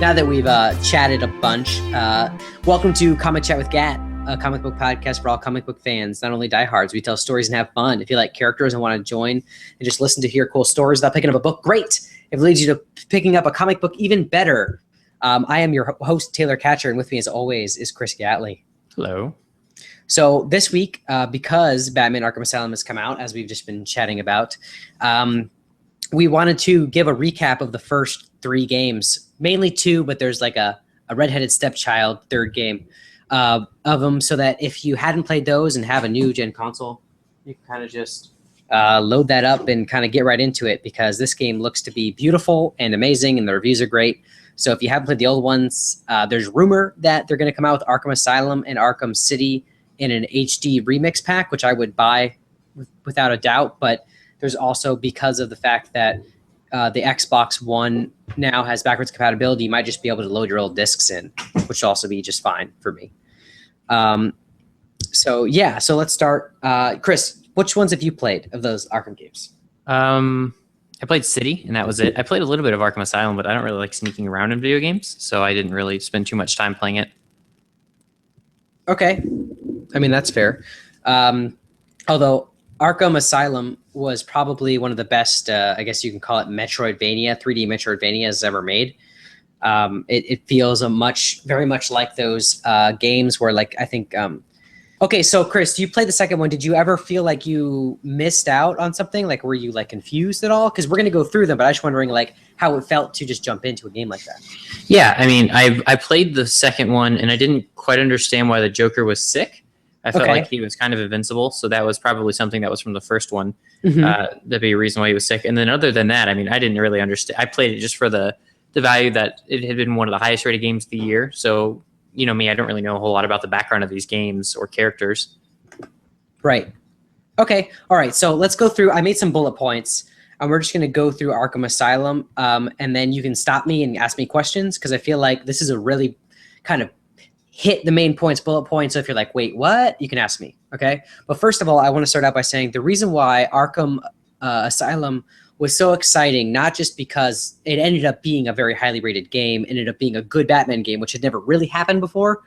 now that we've chatted a bunch, welcome to Comic Chat with Gat, a comic book podcast for all comic book fans, not only diehards. We tell stories and have fun. If you like characters and want to join and just listen to hear cool stories without picking up a book, great. If it leads you to picking up a comic book, even better. I am your host, Taylor Catcher, and with me, as always, is Chris Gatley. Hello. So this week, because Batman Arkham Asylum has come out, as we've just been chatting about, we wanted to give a recap of the first 3 games, mainly 2, but there's like a redheaded stepchild third game of them, so that if you hadn't played those and have a new gen console, you can kind of just load that up and kind of get right into it, because this game looks to be beautiful and amazing, and the reviews are great. So if you haven't played the old ones, there's rumor that they're going to come out with Arkham Asylum and Arkham City in an HD remix pack, which I would buy without a doubt. But there's also, because of the fact that the Xbox One now has backwards compatibility, you might just be able to load your old discs in, which will also be just fine for me. So let's start. Chris, which ones have you played of those Arkham games? I played City, and that was it. I played a little bit of Arkham Asylum, but I don't really like sneaking around in video games, so I didn't really spend too much time playing it. Okay. I mean, that's fair. Although Arkham Asylum was probably one of the best, I guess you can call it Metroidvania, 3D Metroidvanias ever made. It feels very much like those games where, like, I think... Okay, so Chris, you played the second one. Did you ever feel like you missed out on something? Like, were you like confused at all? Because we're going to go through them, but I was just wondering like how it felt to just jump into a game like that. Yeah, I mean, I played the second one, and I didn't quite understand why the Joker was sick. I felt like he was kind of invincible, so that was probably something that was from the first one. That'd be a reason why he was sick. And then other than that, I mean, I didn't really understand. I played it just for the value that it had been one of the highest rated games of the year, so... You know me, I don't really know a whole lot about the background of these games or characters. Right. Okay. All right. So let's go through. I made some bullet points, and we're just going to go through Arkham Asylum, and then you can stop me and ask me questions, because I feel like this is a really kind of hit the main points, bullet points. So if you're like, wait, what? You can ask me. Okay. But first of all, I want to start out by saying the reason why Arkham Asylum was so exciting, not just because it ended up being a very highly rated game, ended up being a good Batman game, which had never really happened before.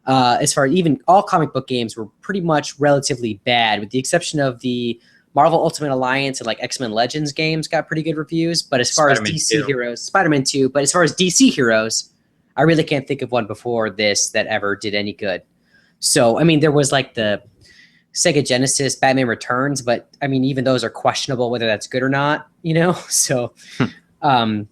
As far as even all comic book games were pretty much relatively bad, with the exception of the Marvel Ultimate Alliance and like X-Men Legends games got pretty good reviews. But as far as DC heroes, Spider-Man 2, but as far as DC heroes, I really can't think of one before this that ever did any good. So, I mean, there was like the Sega Genesis Batman Returns, but I mean, even those are questionable whether that's good or not, you know? So, and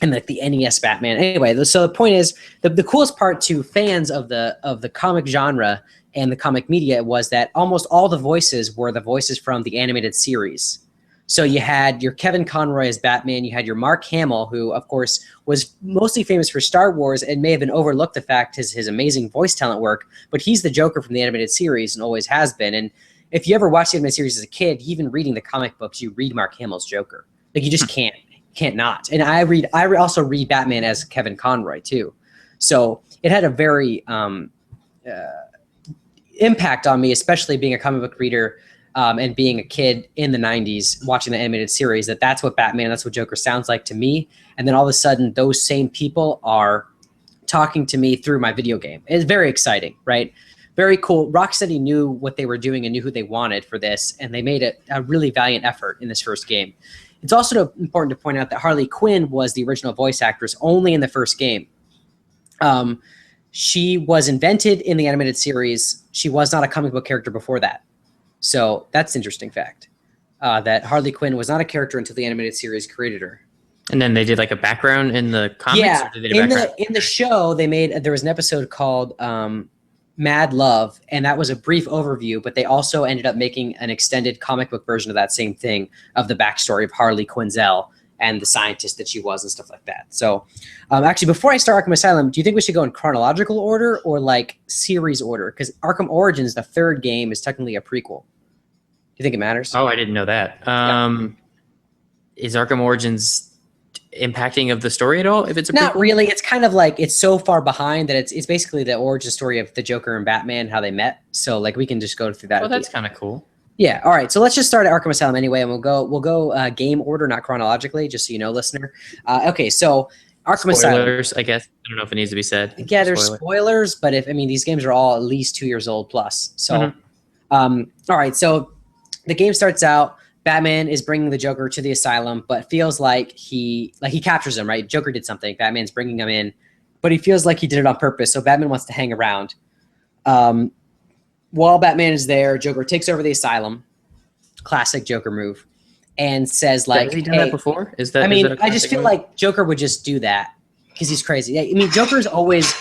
like the NES Batman. Anyway, so the point is, the coolest part to fans of the comic genre and the comic media was that almost all the voices were the voices from the animated series. So you had your Kevin Conroy as Batman, you had your Mark Hamill, who of course was mostly famous for Star Wars and may have been overlooked the fact his amazing voice talent work, but he's the Joker from the animated series and always has been. And if you ever watched the animated series as a kid, even reading the comic books, you read Mark Hamill's Joker. Like you just can't not. And I also read Batman as Kevin Conroy too. So it had a very impact on me, especially being a comic book reader. And being a kid in the 90s watching the animated series, that's what Batman, that's what Joker sounds like to me. And then all of a sudden, those same people are talking to me through my video game. It's very exciting, right? Very cool. Rocksteady knew what they were doing and knew who they wanted for this, and they made a really valiant effort in this first game. It's also important to point out that Harley Quinn was the original voice actress only in the first game. She was invented in the animated series. She was not a comic book character before that. So that's an interesting fact, that Harley Quinn was not a character until the animated series created her. And then they did like a background in the comics? Yeah, or did they in the show, there was an episode called Mad Love, and that was a brief overview, but they also ended up making an extended comic book version of that same thing, of the backstory of Harley Quinzel and the scientist that she was and stuff like that. So actually, before I start Arkham Asylum, do you think we should go in chronological order or like series order? Because Arkham Origins, the third game, is technically a prequel. Do you think it matters? Oh, I didn't know that. Is Arkham Origins impacting of the story at all if it's a prequel? Not really. It's kind of like it's so far behind that it's basically the origin story of the Joker and Batman, how they met. So like we can just go through that. Oh, that's kind of cool. Yeah. All right. So let's just start at Arkham Asylum anyway, and we'll go game order, not chronologically, just so you know, listener. Okay. So Arkham Asylum. Spoilers, I guess. I don't know if it needs to be said. Yeah, there's spoilers, but these games are all at least 2 years old plus. So, all right. So the game starts out. Batman is bringing the Joker to the asylum, but feels like he captures him. Right? Joker did something. Batman's bringing him in, but he feels like he did it on purpose. So Batman wants to hang around. While Batman is there, Joker takes over the asylum. Classic Joker move, and says like, "Has he done that before? I just feel like Joker would just do that because he's crazy. I mean, Joker's always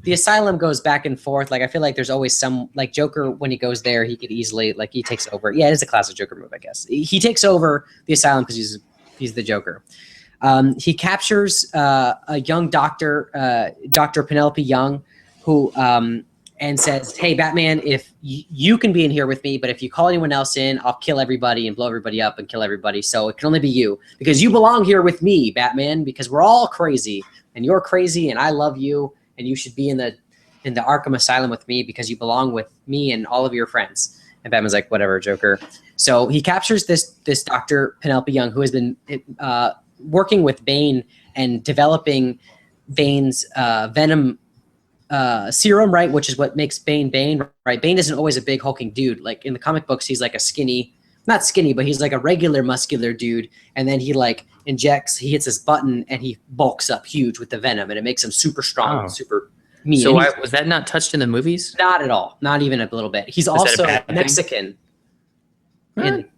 the asylum goes back and forth. Like I feel like there's always some like Joker when he goes there, he could easily like he takes over. Yeah, it is a classic Joker move, I guess. He takes over the asylum because he's the Joker. He captures a young doctor, Dr. Penelope Young, who and says, "Hey, Batman, if you can be in here with me, but if you call anyone else in, I'll kill everybody and blow everybody up and kill everybody. So it can only be you because you belong here with me, Batman, because we're all crazy and you're crazy and I love you and you should be in the Arkham Asylum with me because you belong with me and all of your friends." And Batman's like, "Whatever, Joker." So he captures this Dr. Penelope Young, who has been working with Bane and developing Bane's Venom serum, right, which is what makes Bane, right? Bane isn't always a big hulking dude. Like in the comic books, he's like a skinny, not skinny, but he's like a regular muscular dude. And then he like injects, he hits his button and he bulks up huge with the venom and it makes him super strong, super mean. So was that not touched in the movies? Not at all. Not even a little bit. He's also Mexican.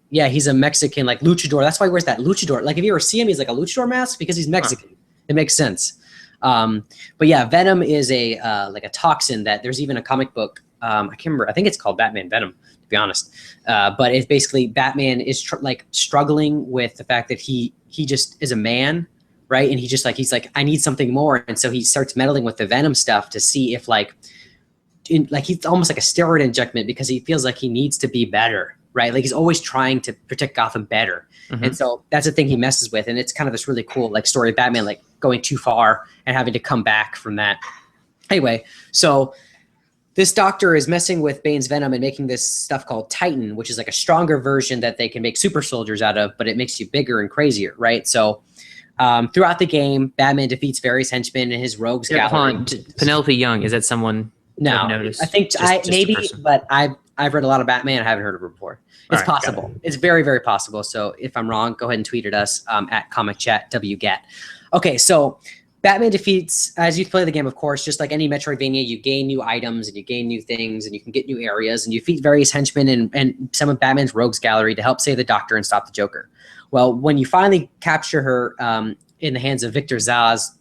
Yeah, he's a Mexican, like luchador. That's why he wears that luchador. Like if you ever see him, he's like a luchador mask because he's Mexican. It makes sense. But yeah, Venom is a like a toxin that there's even a comic book. I can't remember. I think it's called Batman Venom, to be honest. But it's basically Batman is like struggling with the fact that he just is a man, right? And he's like, I need something more. And so he starts meddling with the Venom stuff to see if like he's almost like a steroid injectment because he feels like he needs to be better, right? Like he's always trying to protect Gotham better. And so that's the thing he messes with. And it's kind of this really cool like story of Batman like going too far and having to come back from that. Anyway, so this doctor is messing with Bane's Venom and making this stuff called Titan, which is like a stronger version that they can make super soldiers out of, but it makes you bigger and crazier, right? So throughout the game, Batman defeats various henchmen in his rogues gallery. Penelope Young, is that someone? No, I think maybe, but I've read a lot of Batman. I haven't heard of her before. It's possible. It's very, very possible. So if I'm wrong, go ahead and tweet at us at ComicChatWGet. Okay, so Batman defeats, as you play the game, of course, just like any Metroidvania, you gain new items and you gain new things and you can get new areas and you defeat various henchmen and some of Batman's rogues gallery to help save the Doctor and stop the Joker. Well, when you finally capture her in the hands of Victor Zsasz,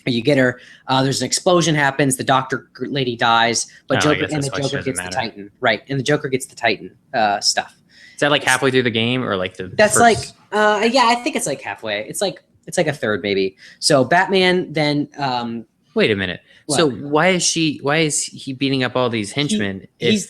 you get her, there's an explosion happens, the Doctor lady dies, but Joker gets the Titan. Right, and the Joker gets the Titan stuff. Is that like halfway through the game or like That's first? Yeah, I think it's like halfway. It's like a third maybe. So Batman then wait a minute. What? So why is he beating up all these henchmen?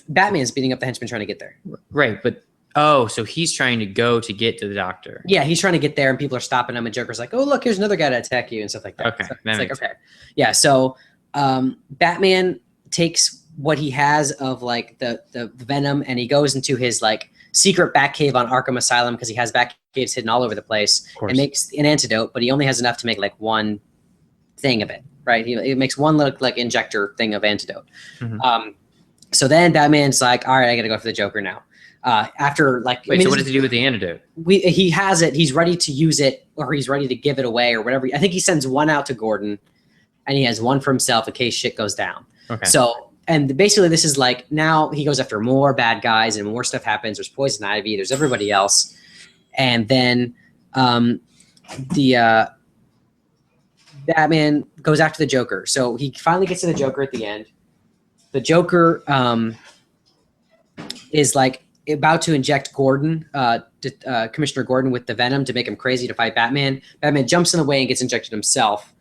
Batman's beating up the henchmen trying to get there. Right, but so he's trying to go to get to the Doctor. Yeah, he's trying to get there and people are stopping him and Joker's like, "Oh, look, here's another guy to attack you," and stuff like that. Okay. So it's like, okay. Yeah, so Batman takes what he has of like the Venom and he goes into his like secret Batcave on Arkham Asylum because he has Batcaves hidden all over the place and makes an antidote, but he only has enough to make like one thing of it, right? He makes one little like injector thing of antidote. So then Batman's like, "All right, I got to go for the Joker now." After like, so what does he do with the antidote? He has it. He's ready to use it, or he's ready to give it away, or whatever. I think he sends one out to Gordon, and he has one for himself in case shit goes down. Okay. So, and basically, this is like now he goes after more bad guys, and more stuff happens. There's Poison Ivy. There's everybody else, and then the Batman goes after the Joker. So he finally gets to the Joker at the end. The Joker is like about to inject Gordon, Commissioner Gordon, with the Venom to make him crazy to fight Batman. Batman jumps in the way and gets injected himself.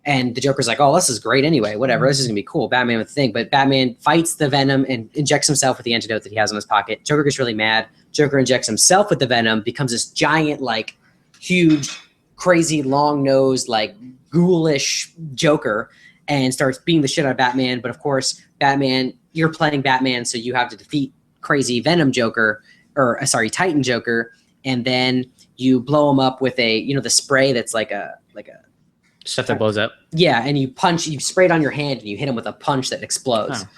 And the Joker's like, "Oh, this is great anyway. Whatever. This is going to be cool." Batman with the thing. But Batman fights the Venom and injects himself with the antidote that he has in his pocket. Joker gets really mad. Joker injects himself with the Venom, becomes this giant, like, huge, crazy, long-nosed, like, ghoulish Joker and starts beating the shit out of Batman. But, of course, Batman, you're playing Batman, so you have to defeat crazy Venom Joker, Titan Joker, and then you blow him up with the spray that's like a Stuff that blows up. Yeah, and you spray it on your hand and you hit him with a punch that explodes. Oh.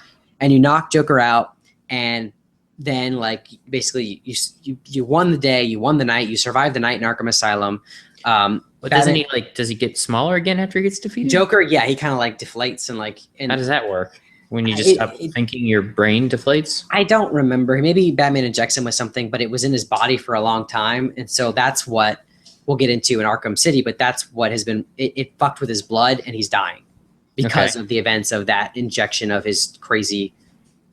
And you knock Joker out, and then like basically you won the day, you won the night, you survived the night in Arkham Asylum. But doesn't he does he get smaller again after he gets defeated? Joker, yeah, he kind of like deflates and how does that work? When you just stop thinking, your brain deflates? I don't remember. Maybe Batman injects him with something, but it was in his body for a long time. And so that's what we'll get into in Arkham City, but that's what has been, it fucked with his blood and he's dying because of the events of that injection of his crazy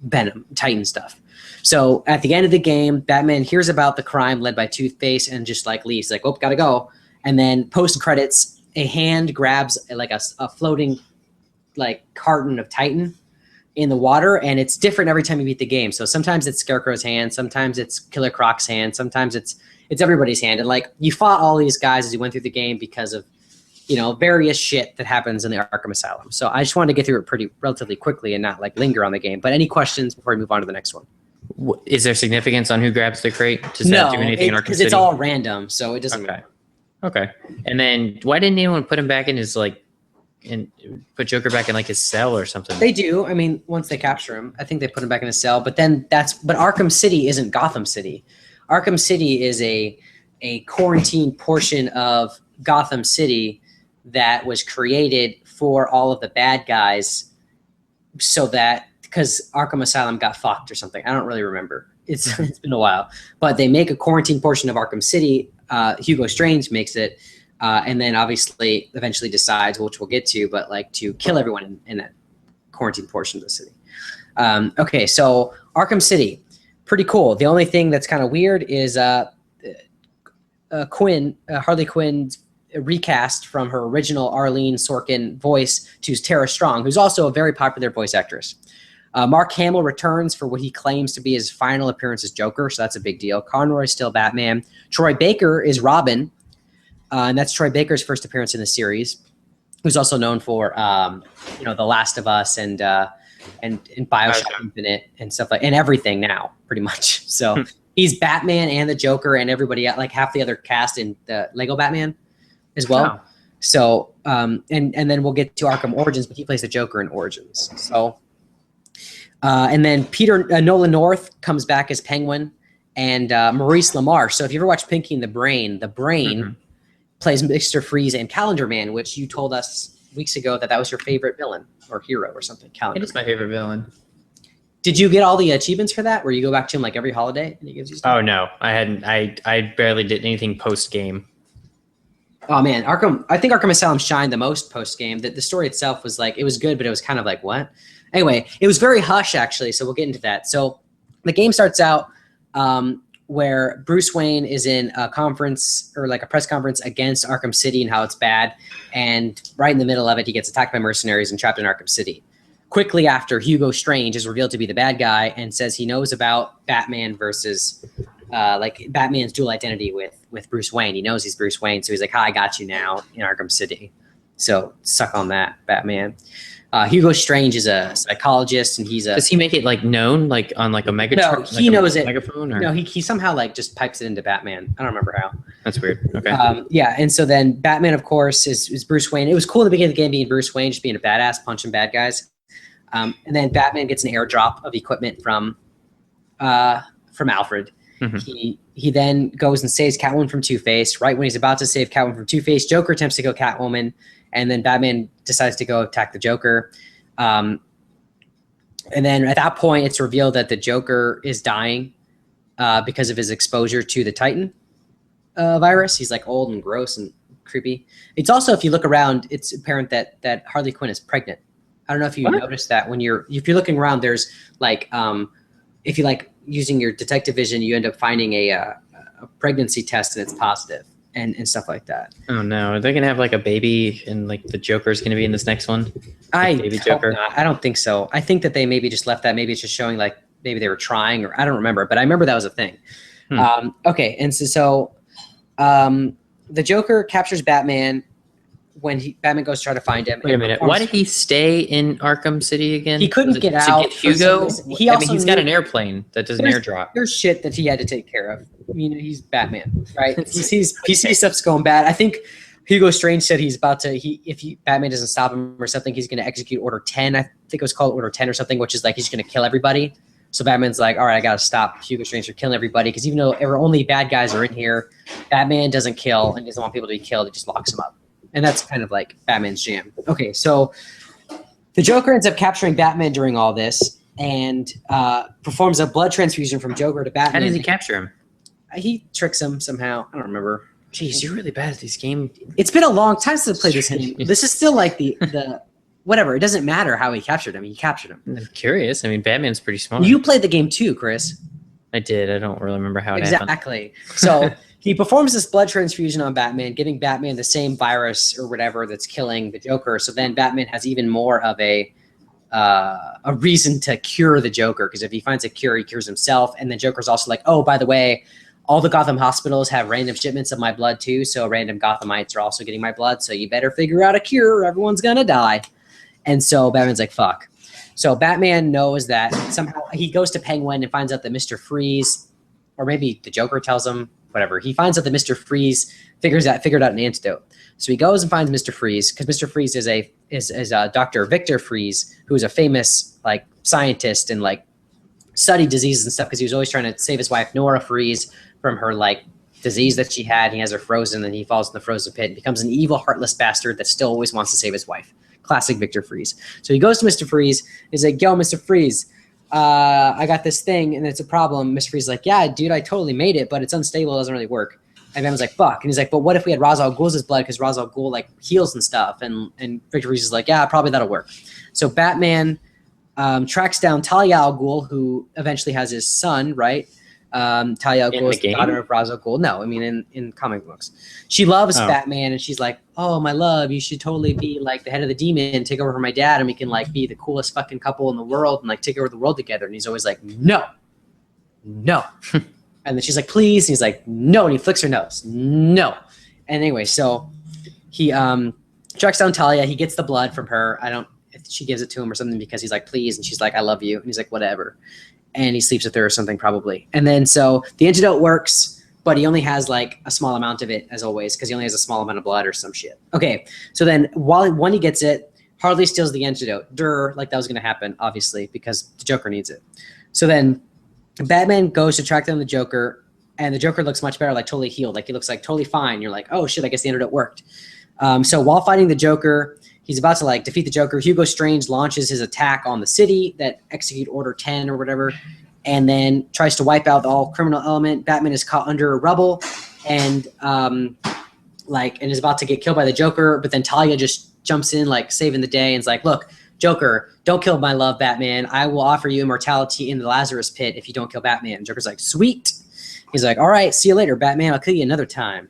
Venom, Titan stuff. So at the end of the game, Batman hears about the crime led by Two-Face and just like leaves, like, oh, gotta go. And then post credits, a hand grabs like a floating like carton of Titan in the water, and it's different every time you beat the game. So sometimes it's Scarecrow's hand, sometimes it's Killer Croc's hand, sometimes it's everybody's hand. And like you fought all these guys as you went through the game because of, you know, various shit that happens in the Arkham Asylum. So I just wanted to get through it relatively quickly and not like linger on the game. But any questions before we move on to the next one? Is there significance on who grabs the crate? Does that do anything in Arkham City? Because it's all random, so it doesn't matter. Okay. And then why didn't anyone put him back in his like, and put Joker back in like his cell or something? They do. I mean, once they capture him, I think they put him back in his cell. But then but Arkham City isn't Gotham City. Arkham City is a quarantine portion of Gotham City that was created for all of the bad guys, so that because Arkham Asylum got fucked or something. I don't really remember. It's been a while. But they make a quarantine portion of Arkham City. Hugo Strange makes it, and then obviously eventually decides, which we'll get to, but like to kill everyone in that quarantine portion of the city. Okay, so Arkham City, pretty cool. The only thing that's kind of weird is Harley Quinn's recast from her original Arlene Sorkin voice to Tara Strong, who's also a very popular voice actress. Mark Hamill returns for what he claims to be his final appearance as Joker, so that's a big deal. Conroy's still Batman. Troy Baker is Robin, and that's Troy Baker's first appearance in the series, who's also known for The Last of Us and BioShock Infinite and stuff and everything now, pretty much. So he's Batman and the Joker and everybody, like half the other cast in the Lego Batman as well. Wow. So and then we'll get to Arkham Origins, but he plays the Joker in Origins. So. And then Nolan North comes back as Penguin, and Maurice LaMarche. So if you ever watched Pinky and the Brain plays Mr. Freeze and Calendar Man, which you told us weeks ago that was your favorite villain or hero or something. Calendar. It is my favorite villain. Did you get all the achievements for that, where you go back to him like every holiday and he gives you stuff? Oh no, I hadn't. I barely did anything post game. Oh man, I think Arkham Asylum shined the most post game. The story itself was like, it was good, but it was kind of like, what? Anyway, it was very hush, actually, so we'll get into that. So the game starts out where Bruce Wayne is in a conference or like a press conference against Arkham City and how it's bad. And right in the middle of it, he gets attacked by mercenaries and trapped in Arkham City. Quickly after, Hugo Strange is revealed to be the bad guy and says he knows about Batman versus like Batman's dual identity with Bruce Wayne. He knows he's Bruce Wayne, so he's like, I got you now in Arkham City. So suck on that, Batman. Hugo Strange is a psychologist, and he's a. Does he make it like known, like on like a megaphone? No, he knows it. Megaphone, or? No, he somehow like just pipes it into Batman. I don't remember how. That's weird. Okay. Yeah, and so then Batman, of course, is Bruce Wayne. It was cool at the beginning of the game being Bruce Wayne, just being a badass, punching bad guys. And then Batman gets an airdrop of equipment from Alfred. Mm-hmm. He then goes and saves Catwoman from Two-Face. Right when he's about to save Catwoman from Two-Face, Joker attempts to kill Catwoman. And then Batman decides to go attack the Joker. And then at that point, it's revealed that the Joker is dying because of his exposure to the Titan virus. He's like old and gross and creepy. It's also, if you look around, it's apparent that Harley Quinn is pregnant. I don't know if you noticed that if you're looking around, there's like, if you like using your detective vision, you end up finding a pregnancy test and it's positive. And stuff like that. Oh no, are they gonna have like a baby and like the Joker's gonna be in this next one? Baby Joker. Not. I don't think so. I think that they maybe just left that. Maybe it's just showing like maybe they were trying, or I don't remember, but I remember that was a thing. Okay, and so the Joker captures Batman when Batman goes to try to find him. Wait a minute. Why did he stay in Arkham City again? He couldn't get out. To get Hugo? He's got an airplane that doesn't airdrop. There's shit that he had to take care of. I mean, he's Batman, right? He sees stuff's going bad. I think Hugo Strange said he's about to, if Batman doesn't stop him or something, he's going to execute Order 10. I think it was called Order 10 or something, which is like he's going to kill everybody. So Batman's like, all right, I got to stop Hugo Strange from killing everybody, because even though only bad guys are in here, Batman doesn't kill and doesn't want people to be killed. He just locks them up. And that's kind of like Batman's jam. Okay, so the Joker ends up capturing Batman during all this and performs a blood transfusion from Joker to Batman. How did he capture him? He tricks him somehow. I don't remember. Jeez, you're really bad at these games. It's been a long time since I played this game. This is still like the whatever. It doesn't matter how he captured him. He captured him. I'm curious. I mean, Batman's pretty smart. You played the game too, Chris. I did. I don't really remember how it happened. Exactly. So he performs this blood transfusion on Batman, giving Batman the same virus or whatever that's killing the Joker. So then Batman has even more of a reason to cure the Joker, because if he finds a cure, he cures himself. And the Joker's also like, oh, by the way, all the Gotham hospitals have random shipments of my blood too, so random Gothamites are also getting my blood, so you better figure out a cure or everyone's gonna die. And so Batman's like, fuck. So Batman knows that somehow he goes to Penguin and finds out that Mr. Freeze, or maybe the Joker tells him, whatever. He finds out that Mr. Freeze figured out an antidote. So he goes and finds Mr. Freeze, because Mr. Freeze is Dr. Victor Freeze, who is a famous like scientist and like studied diseases and stuff, because he was always trying to save his wife Nora Freeze from her like disease that she had. He has her frozen, and he falls in the frozen pit and becomes an evil, heartless bastard that still always wants to save his wife. Classic Victor Freeze. So he goes to Mr. Freeze. He's like, yo, Mr. Freeze, I got this thing and it's a problem. Mr. Freeze is like, yeah, dude, I totally made it, but it's unstable. It doesn't really work. And Batman's like, fuck. And he's like, but what if we had Ra's al Ghul's blood, because Ra's al Ghul like heals and stuff. And Victor Freeze is like, yeah, probably that'll work. So Batman tracks down Talia al Ghul, who eventually has his son, right? Talia al Ghul is the daughter of Ra's al Ghul. No, I mean in comic books. She loves Batman, and she's like, oh, my love, you should totally be like the head of the demon, take over for my dad, and we can like be the coolest fucking couple in the world and like take over the world together. And he's always like, no. And then she's like, please. And he's like, no. And he flicks her nose. No. And anyway, so he tracks down Talia. He gets the blood from her. She gives it to him or something, because he's like, please. And she's like, I love you. And he's like, whatever. And he sleeps with her or something probably. And then so the antidote works, but he only has like a small amount of it, as always, because he only has a small amount of blood or some shit. Okay, so then when he gets it, Harley steals the antidote. Like that was going to happen, obviously, because the Joker needs it. So then Batman goes to track down the Joker, and the Joker looks much better, like totally healed. Like he looks like totally fine. You're like, oh shit, I guess the antidote worked. So while fighting the Joker, he's about to like defeat the Joker. Hugo Strange launches his attack on the city that execute Order 10 or whatever, and then tries to wipe out all criminal element. Batman is caught under rubble and is about to get killed by the Joker, but then Talia just jumps in, like saving the day, and is like, look, Joker, don't kill my love, Batman. I will offer you immortality in the Lazarus pit if you don't kill Batman. And Joker's like, sweet. He's like, all right, see you later, Batman. I'll kill you another time.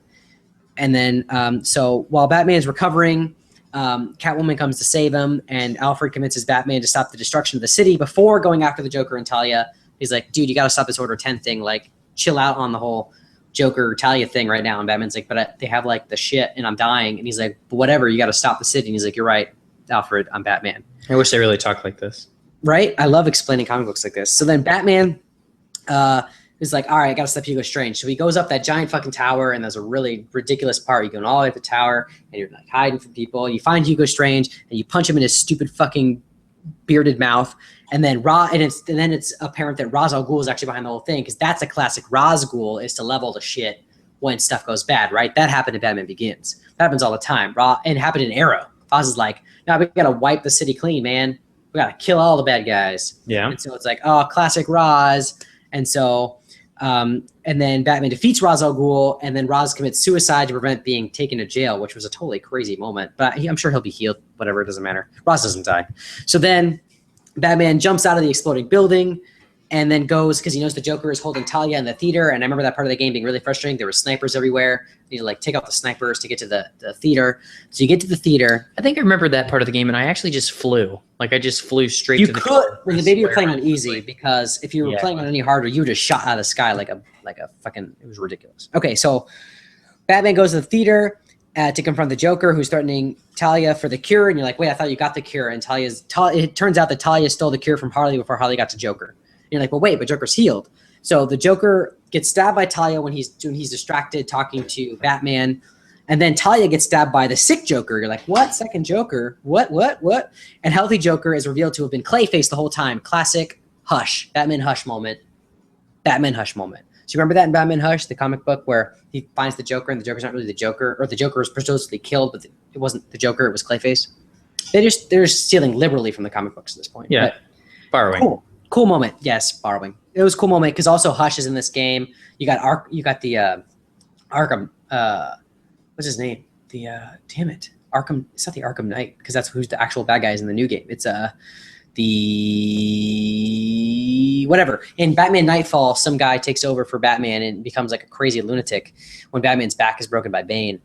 And then so while Batman's recovering, Catwoman comes to save him, and Alfred convinces Batman to stop the destruction of the city before going after the Joker and Talia. He's like, dude, you got to stop this Order 10 thing. Like, chill out on the whole Joker Talia thing right now. And Batman's like, but they have like the shit and I'm dying. And he's like, but whatever, you got to stop the city. And he's like, you're right, Alfred, I'm Batman. I wish they really talked like this. Right? I love explaining comic books like this. So then Batman is like, all right, I got to stop Hugo Strange. So he goes up that giant fucking tower, and there's a really ridiculous part. You're going all the way up the tower, and you're like hiding from people. You find Hugo Strange, and you punch him in his stupid fucking bearded mouth. And then it's apparent that Ra's al Ghul is actually behind the whole thing, because that's a classic Ra's Ghul, is to level the shit when stuff goes bad, right? That happened in Batman Begins. That happens all the time. And it happened in Arrow. Ra's is like, no, we got to wipe the city clean, man. We got to kill all the bad guys. Yeah. And so it's like, oh, classic Ra's. And so and then Batman defeats Ra's al Ghul, and then Ra's commits suicide to prevent being taken to jail, which was a totally crazy moment. But I'm sure he'll be healed. Whatever, it doesn't matter. Ra's doesn't die. So then Batman jumps out of the exploding building and then goes, because he knows the Joker is holding Talia in the theater. And I remember that part of the game being really frustrating. There were snipers everywhere. You need to like take out the snipers to get to the theater. So you get to the theater. I think I remember that part of the game, and I actually just flew. Like I just flew straight to the could, when maybe you're playing on easy, because if you were playing on any harder, you were just shot out of the sky like a fucking, it was ridiculous. Okay, so Batman goes to the theater to confront the Joker, who's threatening Talia for the cure. And you're like, wait, I thought you got the cure. And it turns out that Talia stole the cure from Harley before Harley got to Joker. And you're like, well, wait, but Joker's healed. So the Joker gets stabbed by Talia when he's distracted talking to Batman. And then Talia gets stabbed by the sick Joker. You're like, what? Second Joker? What? And healthy Joker is revealed to have been Clayface the whole time. Classic Hush. Batman Hush moment. Batman Hush moment. So you remember that in Batman Hush, the comic book where he finds the Joker and the Joker's not really the Joker, or the Joker was supposedly killed, but it wasn't the Joker, it was Clayface. They're stealing liberally from the comic books at this point. Yeah. But borrowing. Cool moment. Yes, borrowing. It was a cool moment because also Hush is in this game. You got the Arkham what's his name? Damn it. Arkham, it's not the Arkham Knight, because that's who's the actual bad guys in the new game. It's the whatever. In Batman Nightfall, some guy takes over for Batman and becomes like a crazy lunatic when Batman's back is broken by Bane.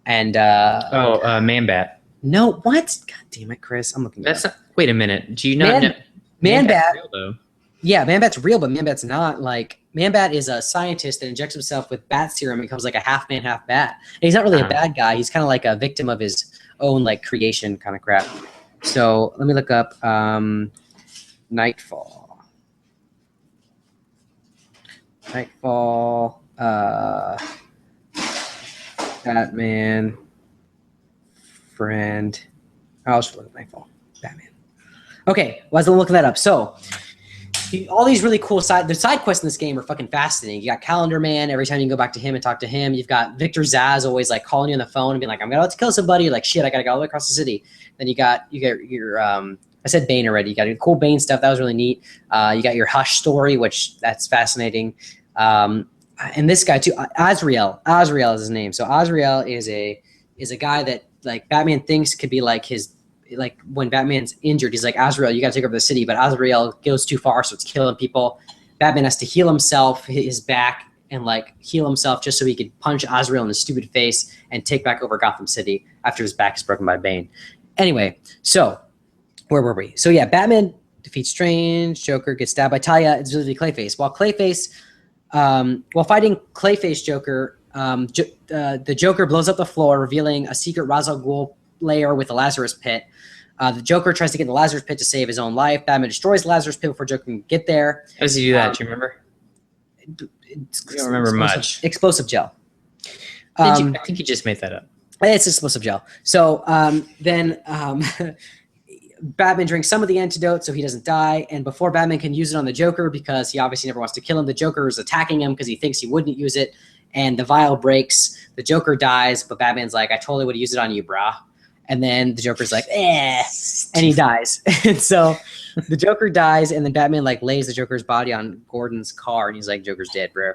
And Man-Bat. No, what? God damn it, Chris. I'm looking That's not, wait a minute. Do you not know? Man-Bat. Real, though. Yeah, Man-Bat's real, but Man-Bat's not. Like, Man-Bat is a scientist that injects himself with bat serum and becomes like a half man, half bat. And he's not really a bad guy. He's kind of like a victim of his own like creation kind of crap. So let me look up Nightfall. Batman friend. I'll just look at Nightfall. Batman. Okay, well, as I'm looking that up. So all these really cool the side quests in this game are fucking fascinating. You got Calendar Man. Every time you can go back to him and talk to him. You've got Victor Zsasz always like calling you on the phone and being like, I'm about to kill somebody. You're like, shit, I gotta go all the way across the city. Then you get your I said Bane already. You got your cool Bane stuff. That was really neat. You got your Hush story, which that's fascinating. And this guy too, Azrael is his name. So Azrael is a guy that like Batman thinks could be like his, like when Batman's injured, he's like, Azrael, you gotta take over the city, but Azrael goes too far, so it's killing people. Batman has to heal himself, his back, and like heal himself just so he could punch Azrael in his stupid face and take back over Gotham City after his back is broken by Bane. Anyway, so where were we? So yeah, Batman defeats Strange, Joker gets stabbed by Talia, it's really Clayface. While fighting Clayface Joker, the Joker blows up the floor, revealing a secret Ra's al Ghul lair with a Lazarus pit. The Joker tries to get in the Lazarus pit to save his own life. Batman destroys the Lazarus pit before Joker can get there. How does he do that? Do you remember? I don't remember much. Explosive gel. I think you just made that up. It's explosive gel. So then Batman drinks some of the antidote so he doesn't die. And before Batman can use it on the Joker, because he obviously never wants to kill him, the Joker is attacking him because he thinks he wouldn't use it. And the vial breaks. The Joker dies, but Batman's like, I totally would have used it on you, brah. And then the Joker's like, and he dies. And so the Joker dies, and then Batman like lays the Joker's body on Gordon's car, and he's like, Joker's dead, bro.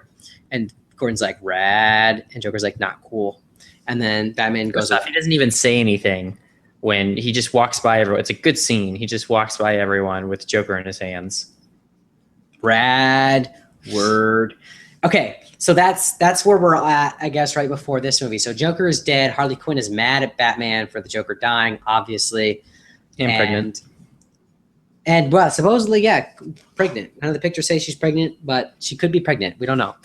And Gordon's like, rad. And Joker's like, not cool. And then Batman goes off. He doesn't even say anything when he just walks by everyone. It's a good scene. He just walks by everyone with Joker in his hands. Rad word. Okay, so that's where we're at, I guess, right before this movie. So Joker is dead. Harley Quinn is mad at Batman for the Joker dying, obviously. And pregnant. And, well, supposedly, yeah, pregnant. None of the pictures say she's pregnant, but she could be pregnant. We don't know.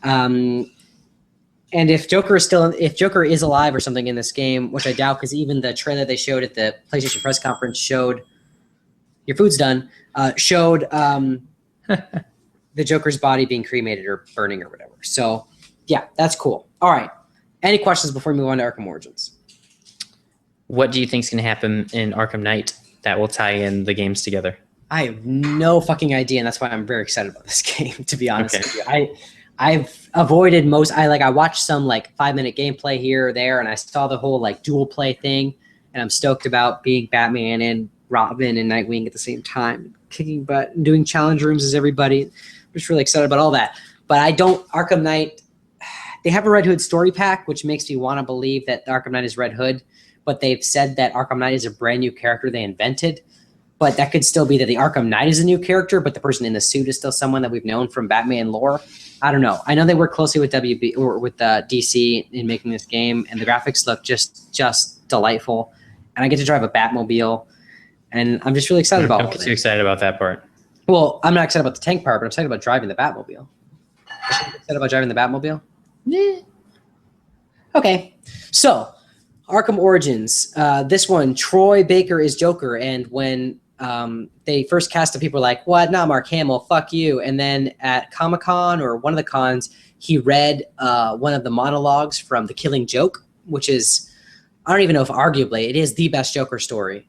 And if Joker is alive or something in this game, which I doubt, because even the trailer they showed at the PlayStation press conference showed, your food's done, showed the Joker's body being cremated or burning or whatever. So, yeah, that's cool. All right. Any questions before we move on to Arkham Origins? What do you think is going to happen in Arkham Knight that will tie in the games together? I have no fucking idea, and that's why I'm very excited about this game, to be honest with you. I've avoided I watched some like 5-minute gameplay here or there, and I saw the whole like dual play thing, and I'm stoked about being Batman and Robin and Nightwing at the same time, kicking butt and doing challenge rooms as everybody. I'm just really excited about all that. But Arkham Knight, they have a Red Hood story pack, which makes me want to believe that Arkham Knight is Red Hood, but they've said that Arkham Knight is a brand new character they invented. But that could still be that the Arkham Knight is a new character, but the person in the suit is still someone that we've known from Batman lore. I don't know. I know they work closely with WB or with DC in making this game, and the graphics look just delightful. And I get to drive a Batmobile, and I'm just really excited about it. I'm too excited about that part. Well, I'm not excited about the tank part, but I'm excited about driving the Batmobile. Excited about driving the Batmobile? Yeah. Okay. So, Arkham Origins. This one, Troy Baker is Joker, and when they first cast him, people were like, what? Not Mark Hamill, fuck you. And then at Comic-Con or one of the cons, he read one of the monologues from The Killing Joke, which is, I don't even know if arguably it is the best Joker story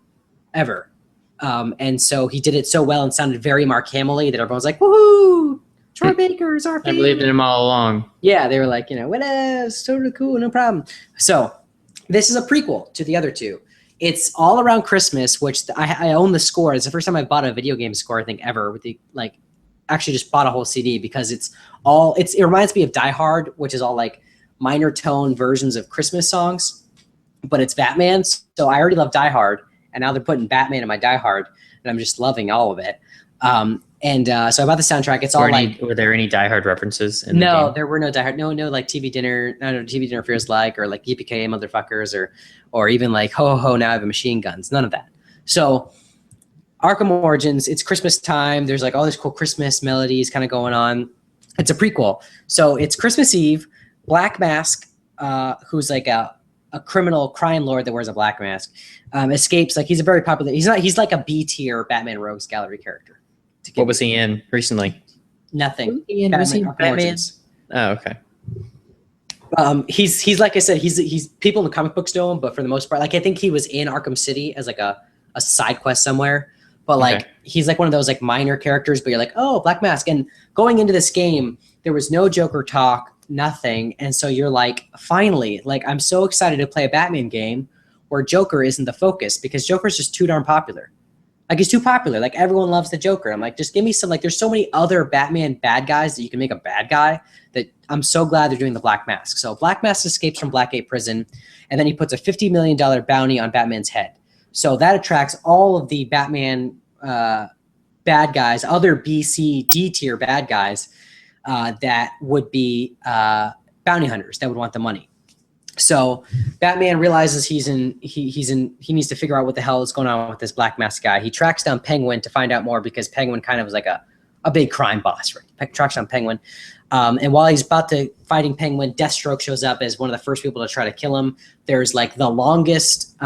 ever. And so he did it so well and sounded very Mark Hamill-y that everyone's like, woohoo, Troy Baker is our favorite. I believed in him all along. Yeah, they were like, what else? Totally cool, no problem. So this is a prequel to the other two. It's all around Christmas, which I own the score. It's the first time I bought a video game score, I think, ever. With the actually just bought a whole CD because it reminds me of Die Hard, which is all like minor tone versions of Christmas songs, but it's Batman. So I already love Die Hard, and now they're putting Batman in my Die Hard, and I'm just loving all of it. So I bought the soundtrack. It's all were there any Die Hard references in the No, game? there were no Die Hard. No, like TV dinner. No, TV dinner feels like, or like yippee motherfuckers, or even like ho ho ho. Now I have a machine guns. None of that. So Arkham Origins. It's Christmas time. There's like all these cool Christmas melodies kind of going on. It's a prequel. So it's Christmas Eve. Black Mask, who's like a criminal crime lord that wears a black mask, escapes. Like he's a very popular. He's like a B tier Batman Rogues Gallery character. What was he in recently? Nothing. Was he Batman? Origins. Oh, okay. He's like I said, he's people in the comic books know him, but for the most part, like I think he was in Arkham City as like a side quest somewhere. But like he's like one of those like minor characters, but you're like, oh, Black Mask. And going into this game, there was no Joker talk, nothing. And so you're like, finally, like I'm so excited to play a Batman game where Joker isn't the focus, because Joker's just too darn popular. Like he's too popular. Like everyone loves the Joker. I'm like, just give me some, like there's so many other Batman bad guys that you can make a bad guy that I'm so glad they're doing the Black Mask. So Black Mask escapes from Blackgate Prison, and then he puts a $50 million bounty on Batman's head. So that attracts all of the Batman bad guys, other B, C, D tier bad guys that would be bounty hunters that would want the money. So Batman realizes he needs to figure out what the hell is going on with this Black Mask guy. He tracks down Penguin to find out more, because Penguin kind of was like a big crime boss, right? Tracks down Penguin. And while he's about to fighting Penguin, Deathstroke shows up as one of the first people to try to kill him. There's like the longest,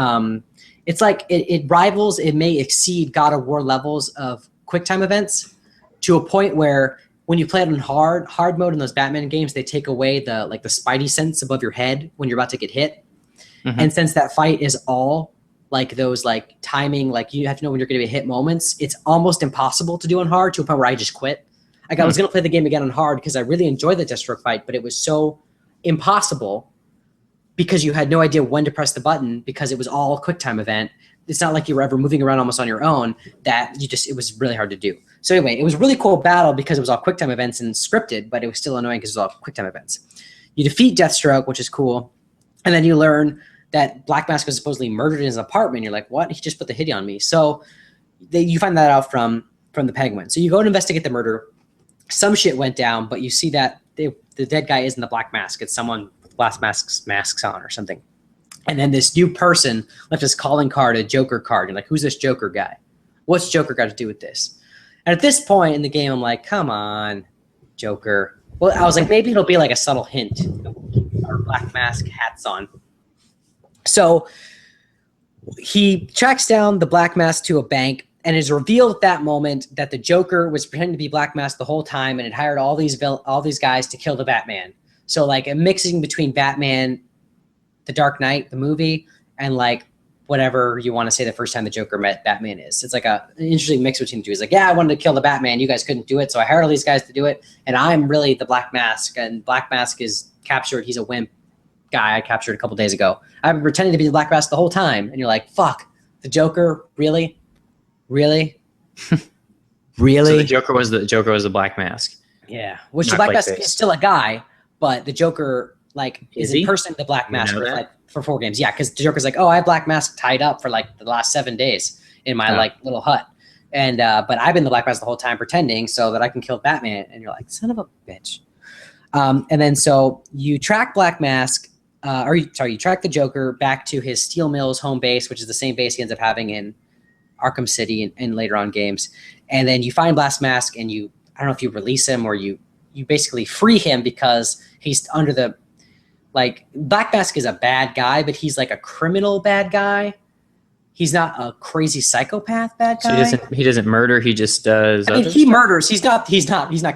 it's like it rivals, it may exceed God of War levels of QuickTime events, to a point where when you play it on hard mode in those Batman games, they take away the spidey sense above your head when you're about to get hit. Mm-hmm. And since that fight is all like those like timing, like you have to know when you're going to be hit moments, it's almost impossible to do on hard, to a point where I just quit. Like I was going to play the game again on hard because I really enjoyed the Deathstroke fight, but it was so impossible because you had no idea when to press the button, because it was all QuickTime event. It's not like you were ever moving around almost on your own, that it was really hard to do. So anyway, it was a really cool battle because it was all QuickTime events and scripted, but it was still annoying because it was all QuickTime events. You defeat Deathstroke, which is cool. And then you learn that Black Mask was supposedly murdered in his apartment. You're like, what? He just put the hit on me. So you find that out from the Penguin. So you go to investigate the murder. Some shit went down, but you see that the dead guy isn't the Black Mask. It's someone with Black masks on or something. And then this new person left his calling card, a Joker card. You're like, who's this Joker guy? What's Joker got to do with this? And at this point in the game, I'm like, come on, Joker. Well, I was like, maybe it'll be like a subtle hint. Our Black Mask hats on. So he tracks down the Black Mask to a bank, and it's revealed at that moment that the Joker was pretending to be Black Mask the whole time, and had hired all these guys to kill the Batman. So like a mixing between Batman, The Dark Knight, the movie, and like whatever you want to say the first time the Joker met Batman is. It's like an interesting mix between the two. He's like, yeah, I wanted to kill the Batman. You guys couldn't do it, so I hired all these guys to do it, and I'm really the Black Mask, and Black Mask is captured. He's a wimp guy I captured a couple days ago. I've been pretending to be the Black Mask the whole time, and you're like, fuck, the Joker, really? Really? Really? So the Joker was the Black Mask. Yeah, which the Black Mask is still a guy, but the Joker is in person the Black Mask for 4 games. Yeah, because the Joker's like, oh, I have Black Mask tied up for like the last 7 days in my little hut, and but I've been the Black Mask the whole time pretending so that I can kill Batman. And you're like, son of a bitch. And then so you track Black Mask, you track the Joker back to his Steel Mills home base, which is the same base he ends up having in Arkham City and later on games. And then you find Black Mask, and I don't know if you release him or you basically free him, because he's under the, like, Black Mask is a bad guy, but he's like a criminal bad guy. He's not a crazy psychopath bad guy. So he doesn't murder. He just does. I mean, he murders. He's not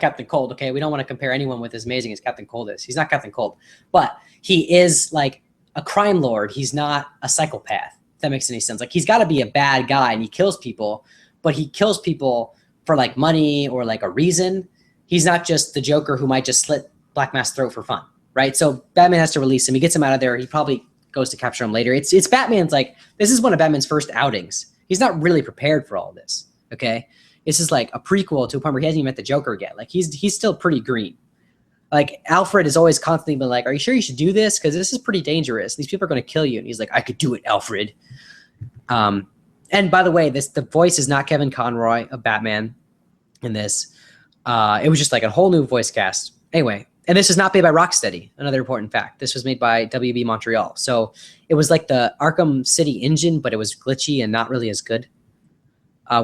Captain Cold. Okay, we don't want to compare anyone with as amazing as Captain Cold is. He's not Captain Cold, but he is like a crime lord. He's not a psychopath, if that makes any sense. Like, he's got to be a bad guy and he kills people, but he kills people for like money or like a reason. He's not just the Joker who might just slit Black Mask's throat for fun, right? So Batman has to release him. He gets him out of there. He probably goes to capture him later. It's Batman's, like, this is one of Batman's first outings. He's not really prepared for all of this, okay? This is like a prequel to a point where he hasn't even met the Joker yet. Like, he's still pretty green. Like, Alfred has always constantly been like, are you sure you should do this? Because this is pretty dangerous. These people are going to kill you. And he's like, I could do it, Alfred. And by the way, the voice is not Kevin Conroy of Batman in this. It was just like a whole new voice cast. Anyway, and this is not made by Rocksteady, another important fact. This was made by WB Montreal. So it was like the Arkham City engine, but it was glitchy and not really as good.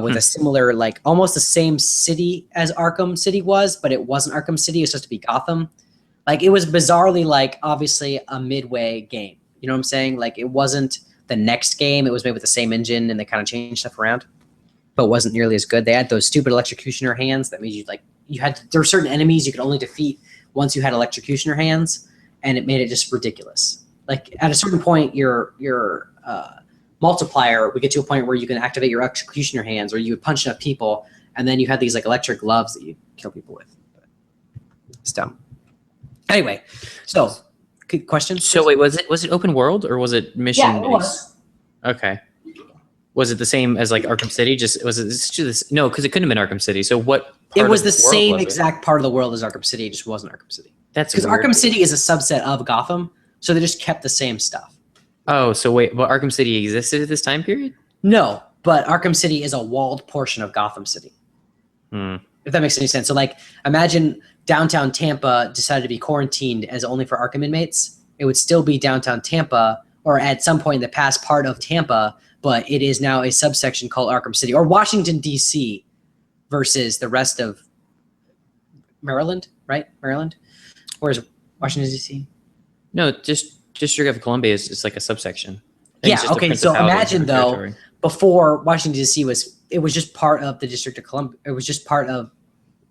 With a similar, like, almost the same city as Arkham City was, but it wasn't Arkham City. It was supposed to be Gotham. Like, it was bizarrely, like, obviously a midway game. You know what I'm saying? Like, it wasn't the next game. It was made with the same engine, and they kind of changed stuff around, but it wasn't nearly as good. They had those stupid electrocutioner hands that made you, like, there were certain enemies you could only defeat once you had electrocutioner hands, and it made it just ridiculous. Like, at a certain point, your multiplier would get to a point where you can activate your executioner hands, or you would punch enough people, and then you had these like electric gloves that you kill people with. It's dumb. Anyway, so good question. So wait, was it open world or was it mission? Yeah, it was. Okay. Was it the same as like Arkham City? No, because it couldn't have been Arkham City. So what? It was the same exact part of the world as Arkham City. It just wasn't Arkham City. That's because Arkham City is a subset of Gotham, so they just kept the same stuff. Oh, so wait, but Arkham City existed at this time period? No, but Arkham City is a walled portion of Gotham City. If that makes any sense. So, like, imagine downtown Tampa decided to be quarantined as only for Arkham inmates. It would still be downtown Tampa, or at some point in the past part of Tampa, but it is now a subsection called Arkham City, or Washington, D.C. versus the rest of Maryland, right? Maryland? Or is Washington, D.C.? No, just District of Columbia is like a subsection. Yeah, okay, so imagine, though, before Washington, D.C. it was just part of the District of Columbia. It was just part of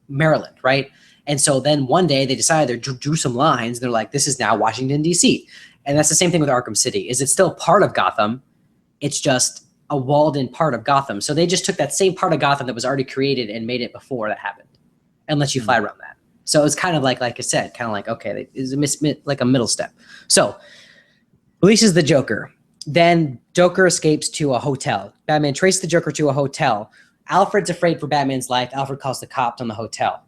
Maryland, right? And so then one day they decided they drew some lines. And they're like, this is now Washington, D.C. And that's the same thing with Arkham City. Is it's still part of Gotham. It's just a walled-in part of Gotham. So they just took that same part of Gotham that was already created and made it before that happened and let you fly around that. So it's kind of like I said, kind of like, okay, it's like a middle step. So releases the Joker. Then Joker escapes to a hotel. Batman traces the Joker to a hotel. Alfred's afraid for Batman's life. Alfred calls the cops on the hotel.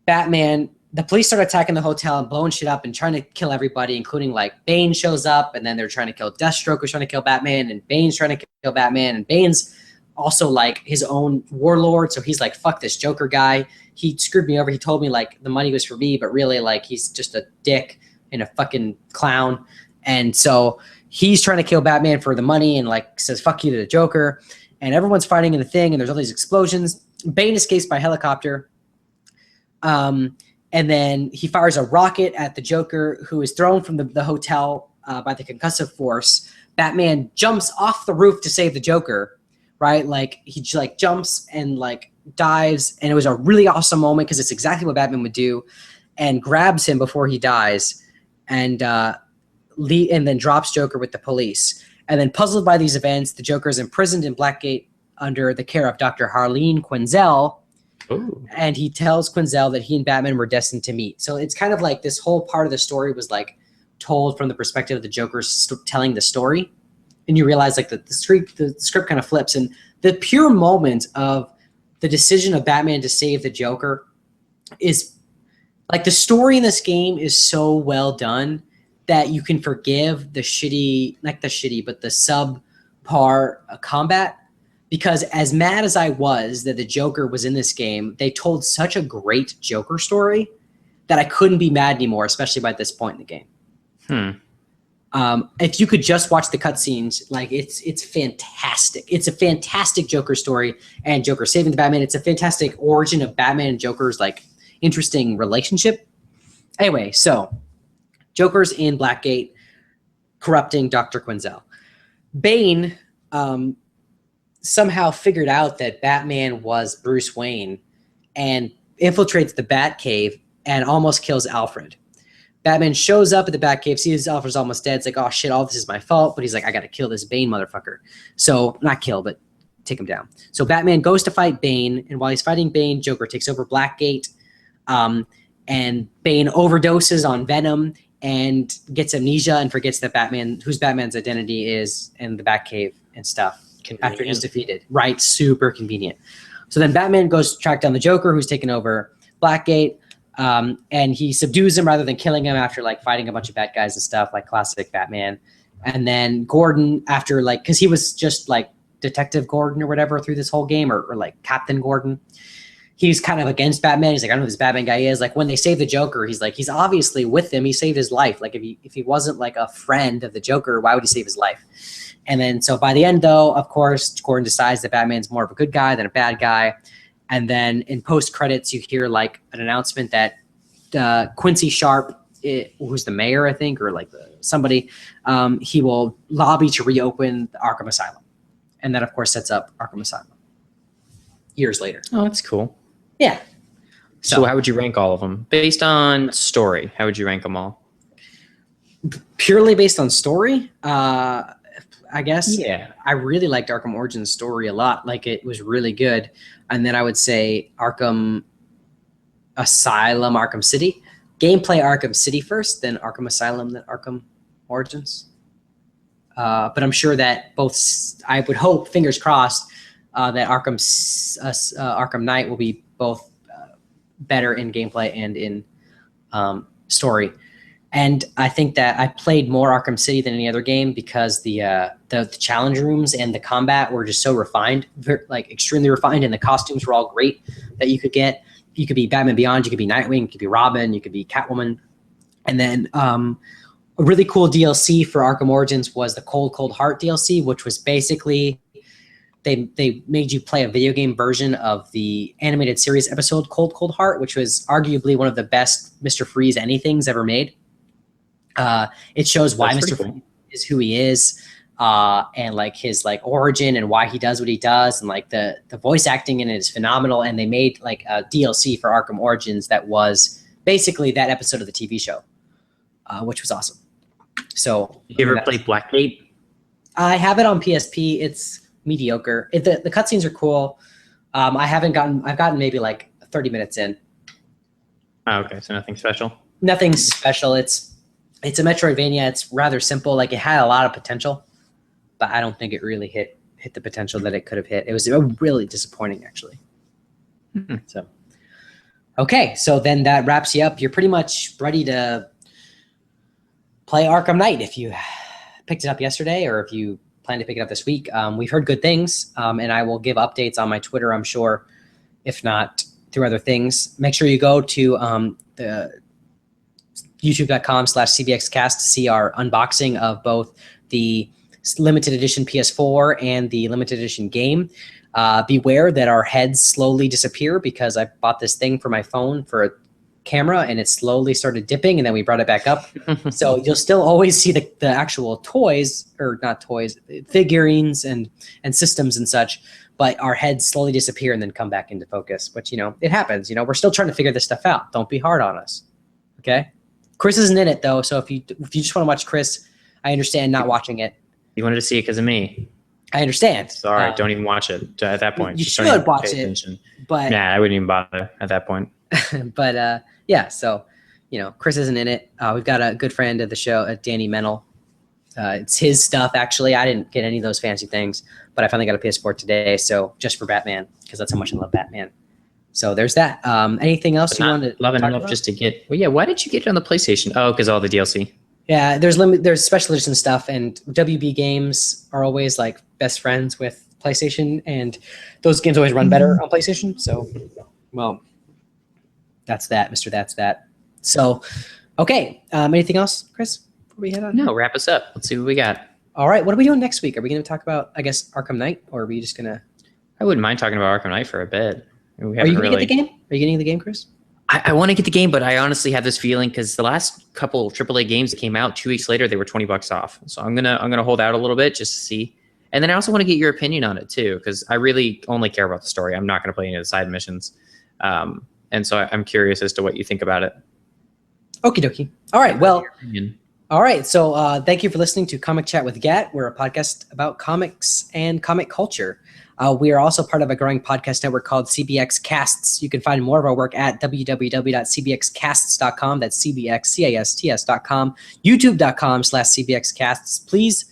The police start attacking the hotel and blowing shit up and trying to kill everybody, including, like, Bane shows up, and then they're trying to kill Deathstroke, who's trying to kill Batman, and Bane's trying to kill Batman, and Bane's also, like, his own warlord, so he's like, fuck this Joker guy. He screwed me over. He told me, like, the money was for me, but really, like, he's just a dick and a fucking clown. And so he's trying to kill Batman for the money and, like, says fuck you to the Joker. And everyone's fighting in the thing, and there's all these explosions. Bane escapes by helicopter. And then he fires a rocket at the Joker, who is thrown from the hotel by the concussive force. Batman jumps off the roof to save the Joker, right? Like, he jumps and, like, dives, and it was a really awesome moment because it's exactly what Batman would do, and grabs him before he dies, and then drops Joker with the police. And then, puzzled by these events, the Joker is imprisoned in Blackgate under the care of Dr. Harleen Quinzel. Ooh. And he tells Quinzel that he and Batman were destined to meet. So it's kind of like this whole part of the story was, like, told from the perspective of the Joker telling the story. And you realize, like, the script kind of flips. And the pure moment of the decision of Batman to save the Joker is, like, the story in this game is so well done that you can forgive the subpar combat. Because as mad as I was that the Joker was in this game, they told such a great Joker story that I couldn't be mad anymore, especially by this point in the game. If you could just watch the cutscenes, like, it's fantastic. It's a fantastic Joker story, and Joker saving the Batman. It's a fantastic origin of Batman and Joker's, like, interesting relationship. Anyway, so Joker's in Blackgate corrupting Dr. Quinzel. Bane somehow figured out that Batman was Bruce Wayne and infiltrates the Batcave and almost kills Alfred. Batman shows up at the Batcave, sees Alfred's almost dead. It's like, oh shit, all this is my fault. But he's like, I gotta kill this Bane motherfucker. So not kill, but take him down. So Batman goes to fight Bane, and while he's fighting Bane, Joker takes over Blackgate, and Bane overdoses on Venom and gets amnesia and forgets that whose Batman's identity is in the Batcave and stuff. Convenient. After he's defeated. Right, super convenient. So then Batman goes to track down the Joker, who's taken over Blackgate, and he subdues him rather than killing him after like fighting a bunch of bad guys and stuff, like classic Batman. And then Gordon, after like, because he was just like Detective Gordon or whatever through this whole game, or like Captain Gordon. He's kind of against Batman. He's like, I don't know who this Batman guy is. Like when they save the Joker, he's like, he's obviously with him. He saved his life. Like if he wasn't like a friend of the Joker, why would he save his life? And then so by the end, though, of course, Gordon decides that Batman's more of a good guy than a bad guy. And then in post credits, you hear like an announcement that Quincy Sharp, who's the mayor, I think, or like somebody, he will lobby to reopen the Arkham Asylum. And that, of course, sets up Arkham Asylum years later. Oh, that's cool. Yeah. So how would you rank all of them? Based on story, how would you rank them all? Purely based on story, I guess. Yeah. I really liked Arkham Origins story a lot. Like it was really good. And then I would say Arkham Asylum, Arkham City. Gameplay Arkham City first, then Arkham Asylum, then Arkham Origins. But I'm sure that I would hope, fingers crossed, that Arkham Knight will be both better in gameplay and in story. And I think that I played more Arkham City than any other game because the challenge rooms and the combat were just so refined, like extremely refined, and the costumes were all great that you could get. You could be Batman Beyond, you could be Nightwing, you could be Robin, you could be Catwoman. And then a really cool DLC for Arkham Origins was the Cold Cold Heart DLC, which was basically they made you play a video game version of the animated series episode Cold Cold Heart, which was arguably one of the best Mr. Freeze anythings ever made. It shows why Mr. Freeze is who he is, and like his like origin and why he does what he does, and like the voice acting in it is phenomenal. And they made like a DLC for Arkham Origins that was basically that episode of the TV show, which was awesome. So you ever played Blackgate? I have it on PSP. It's mediocre. The cutscenes are cool. I've gotten maybe like 30 minutes in. Oh, okay, so nothing special. Nothing special. It's a Metroidvania. It's rather simple. Like it had a lot of potential, but I don't think it really hit the potential that it could have hit. It was really disappointing, actually. Mm-hmm. So, okay, so then that wraps you up. You're pretty much ready to play Arkham Knight if you picked it up yesterday or if you plan to pick it up this week. We've heard good things, and I will give updates on my Twitter, I'm sure, if not through other things. Make sure you go to the youtube.com/cbxcast to see our unboxing of both the limited edition PS4 and the limited edition game. Beware that our heads slowly disappear because I bought this thing for my phone for a camera and it slowly started dipping and then we brought it back up. So you'll still always see the actual toys, or not toys, figurines and systems and such, but our heads slowly disappear and then come back into focus. But, it happens. We're still trying to figure this stuff out. Don't be hard on us. Okay? Chris isn't in it, though, so if you just want to watch Chris, I understand not watching it. You wanted to see it because of me. I understand. Sorry, don't even watch it at that point. You Just should watch it, but I wouldn't even bother at that point. But yeah, so Chris isn't in it. We've got a good friend of the show, Danny Mennel. It's his stuff, actually. I didn't get any of those fancy things, but I finally got a PS4 today, so just for Batman, because that's how much I love Batman. So there's that. Anything else you want to love it enough about? just to get? Well, yeah. Why did you get it on the PlayStation? Oh, because all the DLC. Yeah, there's special edition stuff, and WB games are always like best friends with PlayStation, and those games always run better on PlayStation. So, well, that's that, Mr. That's That. So, okay. Anything else, Chris, before we head on? No, wrap us up. Let's see what we got. All right. What are we doing next week? Are we going to talk about, I guess, Arkham Knight, or are we just going to? I wouldn't mind talking about Arkham Knight for a bit. Are you going to get the game? Are you getting the game, Chris? I want to get the game, but I honestly have this feeling because the last couple AAA games that came out 2 weeks later, they were $20 off. So I'm gonna hold out a little bit just to see. And then I also want to get your opinion on it too, because I really only care about the story. I'm not going to play any of the side missions, and so I'm curious as to what you think about it. Okie dokie. All right. Well, Your opinion. all right. So thank you for listening to Comic Chat with Gat. We're a podcast about comics and comic culture. We are also part of a growing podcast network called CBX Casts. You can find more of our work at www.cbxcasts.com. That's cbxcasts.com. youtube.com/cbxcasts. Please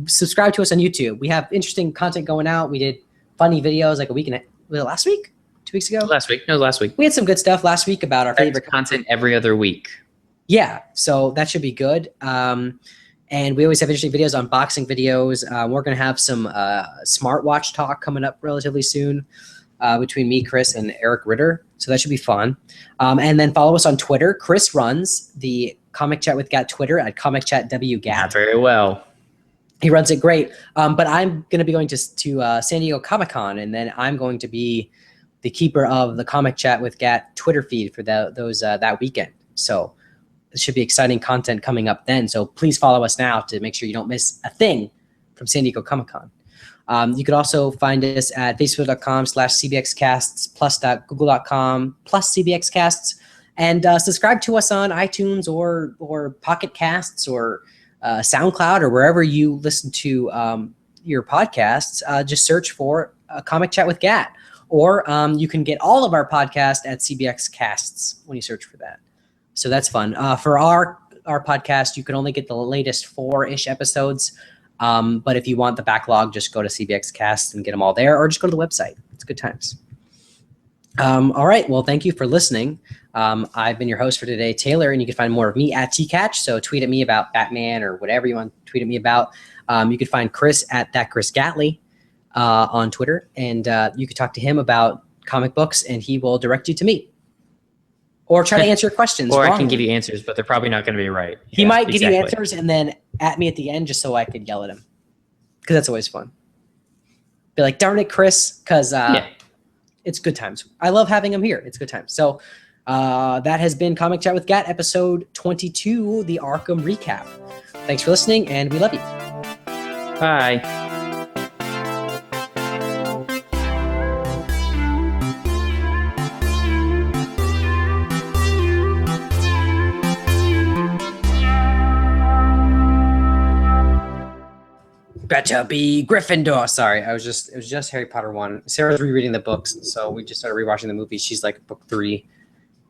subscribe to us on YouTube. We have interesting content going out. We did funny videos like a week and was it last week? 2 weeks ago? Last week. No, last week. We had some good stuff last week about our favorite content every other week. Yeah, so that should be good. And we always have interesting videos, unboxing videos. We're going to have some smartwatch talk coming up relatively soon between me, Chris, and Eric Ritter. So that should be fun. And then follow us on Twitter. Chris runs the Comic Chat with Gat Twitter at ComicChatWGat. Not very well. He runs it great. But I'm going to be going to San Diego Comic-Con, and then I'm going to be the keeper of the Comic Chat with Gat Twitter feed for that weekend. So there should be exciting content coming up then. So please follow us now to make sure you don't miss a thing from San Diego Comic-Con. You could also find us at facebook.com/cbxcasts plus.google.com/cbxcasts, and subscribe to us on iTunes or Pocket Casts or SoundCloud or wherever you listen to your podcasts. Just search for Comic Chat with Gat, or you can get all of our podcasts at CBX Casts when you search for that. So that's fun. For our podcast, you can only get the latest 4-ish episodes. But if you want the backlog, just go to CBX Cast and get them all there, or just go to the website. It's good times. All right. Well, thank you for listening. I've been your host for today, Taylor, and you can find more of me at TCatch. So tweet at me about Batman or whatever you want to tweet at me about. You can find Chris at @ChrisGatley on Twitter, and you can talk to him about comic books, and he will direct you to me. Or try to answer your questions. Or I can give you answers, but they're probably not going to be right. He might give you answers and then at me at the end just so I could yell at him. Because that's always fun. Be like, darn it, Chris, because it's good times. I love having him here. It's good times. So that has been Comic Chat with Gat, episode 22, the Arkham Recap. Thanks for listening, and we love you. Bye. Better be Gryffindor. Sorry, it was just Harry Potter 1. Sarah's rereading the books, so we just started rewatching the movie. She's like book 3,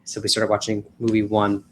so we started watching movie 1.